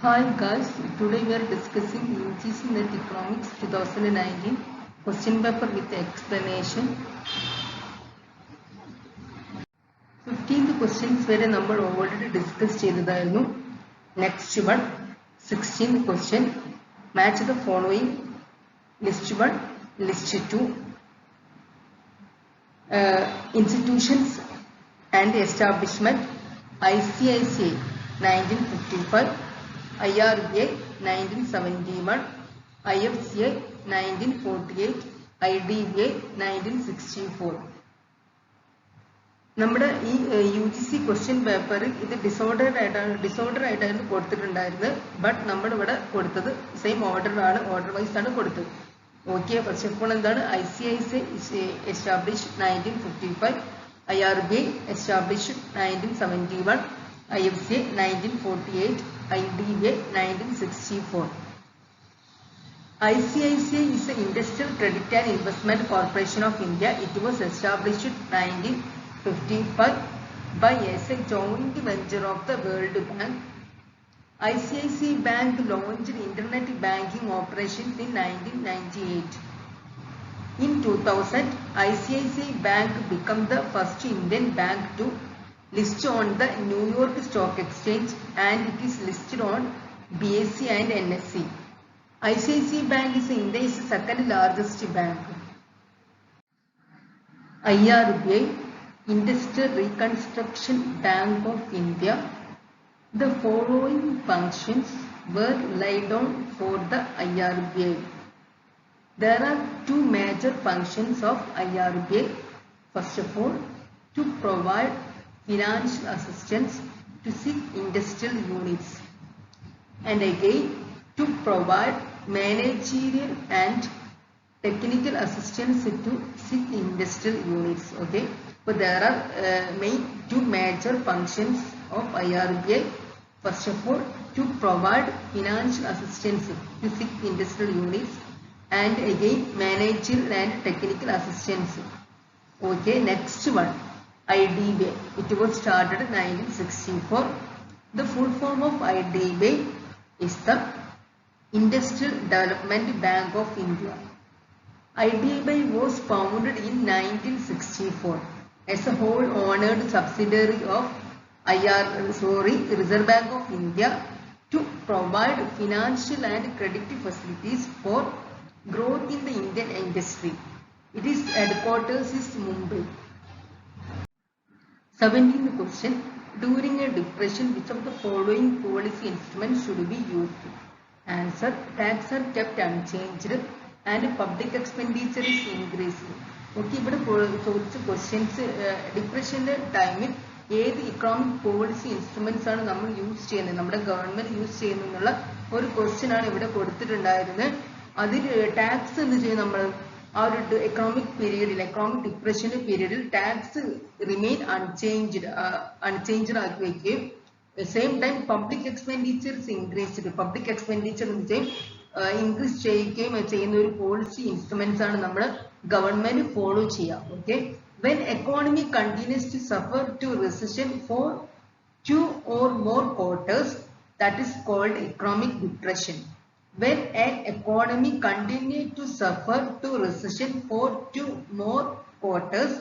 Hi guys, today we are discussing UGC Net Economics 2019 question paper with explanation. 15th questions വരെ നമ്മൾ already discuss ചെയ്തതായിരുന്നു. Next one, 16th question. Match the following. List 1, list 2. Institutions and establishment. ICICI 1955. IRBA 1971, IFCI 1948, IDBI 1964. നമ്മുടെ ഈ UGC question പേപ്പറിൽ ഇത് disorder ആയിട്ടാണ് കൊടുത്തിട്ടുണ്ടായിരുന്നത്. But നമ്മളിവിടെ കൊടുത്തത് സെയിം ഓർഡർ വൈസ് ആണ് കൊടുത്തത്. ഓക്കെ, ഫസ്റ്റ് ഓഫ് ഓൾ എന്താണ് ICICI establish 1955, IRBI establish 1971, IFCI 1948, IDBI 1964. ICICI is the Industrial Credit and Investment Corporation of India. It was established in 1955 as a joint venture of the World Bank. ICICI Bank launched internet banking operations in 1998. In 2000, ICICI Bank became the first Indian bank to list on the New York Stock Exchange, and it is listed on BSE and NSE. ICICI Bank is India's second largest bank. IRBI, Industrial Reconstruction Bank of India. The following functions were laid down for the IRBI. There are two major functions of IRBI. First of all, to provide financial assistance to SIG industrial units, and again to provide managerial and technical assistance to SIG industrial units. Okay, but there are two major functions of IRBI. First of all, to provide financial assistance to SIG industrial units, and again managerial and technical assistance. Okay, next one, IDBI. It was started in 1964. The full form of IDBI is the Industrial Development Bank of India. IDBI was founded in 1964 as a whole owned subsidiary of Reserve Bank of India to provide financial and credit facilities for growth in the Indian industry. Its headquarters is Mumbai. 17th question. During a depression, which of the following policy instruments should be used? Answer: tax are kept unchanged and public expenditure is increased. Okay, ഇവിടെ ചോദിച്ച questions ഡിപ്രഷൻ്റെ ടൈമിൽ ഏത് economic policy instruments ആണ് നമ്മൾ use ചെയ്യുന്നത്, നമ്മുടെ government use ചെയ്യുന്നുള്ള ഒരു question ആണ് ഇവിടെ കൊടുത്തിട്ടുണ്ടായിരുന്നത്. അതിൽ ടാക്സ് എന്ത് ചെയ്യും, നമ്മൾ ആ ഒരു എക്കണോമിക് ഡിപ്രഷന്റെ പീരീഡിൽ ടാക്സ് റിമെയിൻ അൺചേഞ്ച്ഡ് ആക്കി വയ്ക്കുകയും same time public expenditures public expenditure increase ചെയ്യുന്ന ഒരു പോളിസി ഇൻസ്ട്രുമെന്റ്സ് ആണ് നമ്മൾ ഗവൺമെന്റ് ഫോളോ ചെയ്യുക. Okay, when economy continues to suffer to recession for 2 or more quarters, that is called economic depression. When an economy continues to suffer to recession for 2 more quarters,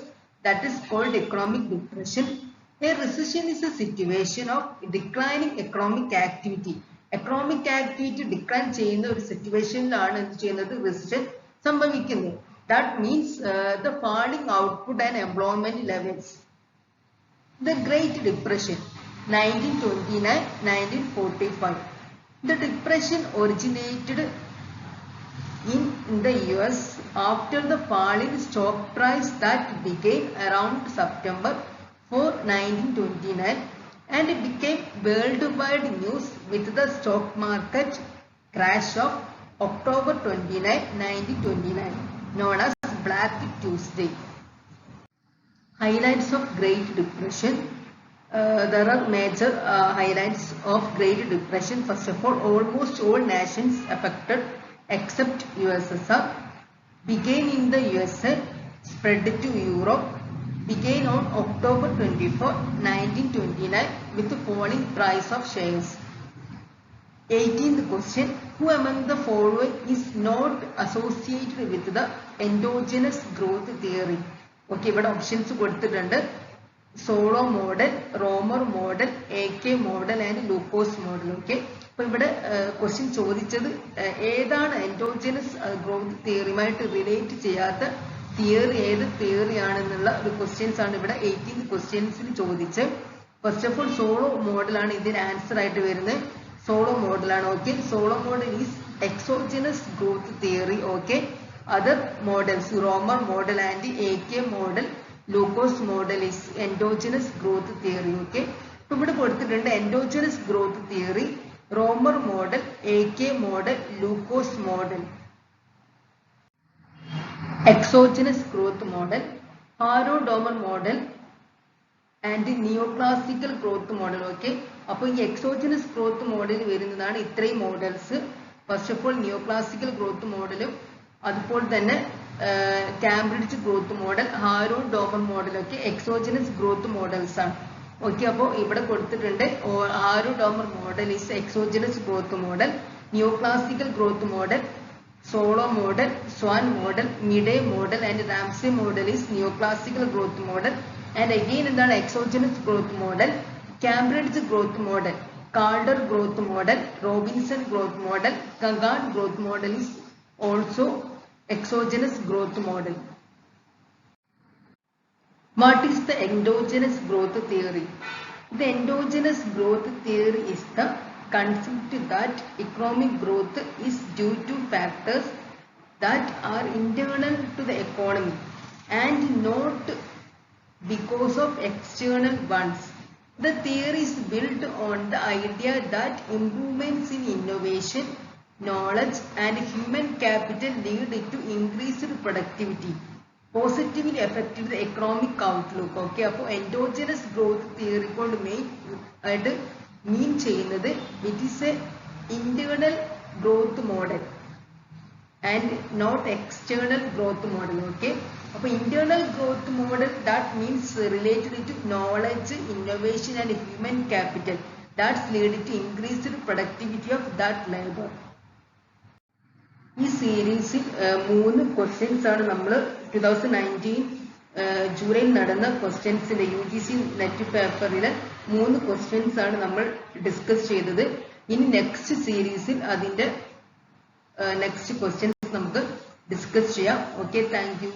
that is called economic depression. A recession is a situation of declining economic activity. Economic activity decline ചെയ്യുന്ന ഒരു സിറ്റുവേഷനിലാണ് എന്ത് ചെയ്യുന്നത്, recession സംഭവിക്കുന്നത്. That means the falling output and employment levels. The Great Depression 1929-1945. The depression originated in the US after the fall in stock price that began around September 4, 1929 and became worldwide news with the stock market crash of October 29, 1929, known as Black Tuesday. Highlights of Great Depression. There are major highlights of Great Depression. First of all, almost all nations affected except USSR began in the USA, spread to Europe, began on October 24, 1929 with the falling price of shares. 18th question. Who among the following is not associated with the endogenous growth theory? Okay, ഇവിടെ options കൊടുത്തിട്ടുണ്ട്. Solow model, റോമർ model, AK model and Lukose model. Okay, അപ്പൊ ഇവിടെ question ചോദിച്ചത് ഏതാണ് endogenous growth തിയറിയുമായിട്ട് relate ചെയ്യാത്ത theory, ഏത് theory ആണെന്നുള്ള ഒരു ക്വസ്റ്റ്യൻസ് ആണ് ഇവിടെ 18th ക്വസ്റ്റ്യൻസിൽ ചോദിച്ചത്. ഫസ്റ്റ് ഓഫ് ഓൾ സോളോ മോഡലാണ് ഇതിന് ആൻസർ ആയിട്ട് വരുന്നത്. സോളോ മോഡലാണ്. Okay, Solow model is exogenous growth theory. Okay, other models Romer model and AK model, Lucas model is endogenous growth theory. Okay, ഇപ്പൊ ഇവിടെ കൊടുത്തിട്ടുണ്ട് endogenous growth theory, Romer model, AK model, Lucas model. Exogenous growth model, Harrod-Domer model and neoclassical growth model. Okay, അപ്പോൾ ഈ exogenous growth model വരുന്നതാണ് ഇത്രയും models. First of all neoclassical growth മോഡലും അതുപോലെ തന്നെ കാംബ്രിഡ്ജ് ഗ്രോത്ത് മോഡൽ, ഹാരോഡ്-ഡോമർ മോഡലൊക്കെ exogenous growth models ആണ്. Okay, അപ്പോൾ ഇവിടെ കൊടുത്തിട്ടുണ്ട് Harrod Domar model is exogenous growth model, neoclassical growth model, Solow model, Swan model, Meade model and Ramsey model is neoclassical growth model. And again എന്താണ് exogenous growth model? Cambridge growth model, Kaldor growth model, Robinson growth model, Kagan growth model is also exogenous growth model. What is the endogenous growth theory? The endogenous growth theory is the concept that economic growth is due to factors that are internal to the economy and not because of external ones. The theory is built on the idea that improvements in innovation, knowledge and human capital lead to increased productivity, positively affecting the economic outlook. Okay, അപ്പോൾ endogenous growth theory കൊണ്ട് ആയിട്ട് മീൻ ചെയ്യുന്നത് it is a internal growth model and not external growth model. Okay, അപ്പോൾ internal growth model that means related to knowledge, innovation and human capital that's lead to increased productivity of that labor. ഈ സീരീസിൽ 3 questions ആണ് നമ്മൾ 2019 ജൂലൈയിൽ നടന്ന ക്വസ്റ്റ്യൻസിന്റെ UGC net പേപ്പറിലെ 3 questions ആണ് നമ്മൾ discuss ചെയ്തത്. ഇനി നെക്സ്റ്റ് സീരീസിൽ അതിന്റെ നെക്സ്റ്റ് ക്വസ്റ്റ്യൻസ് നമുക്ക് ഡിസ്കസ് ചെയ്യാം. Okay, thank you.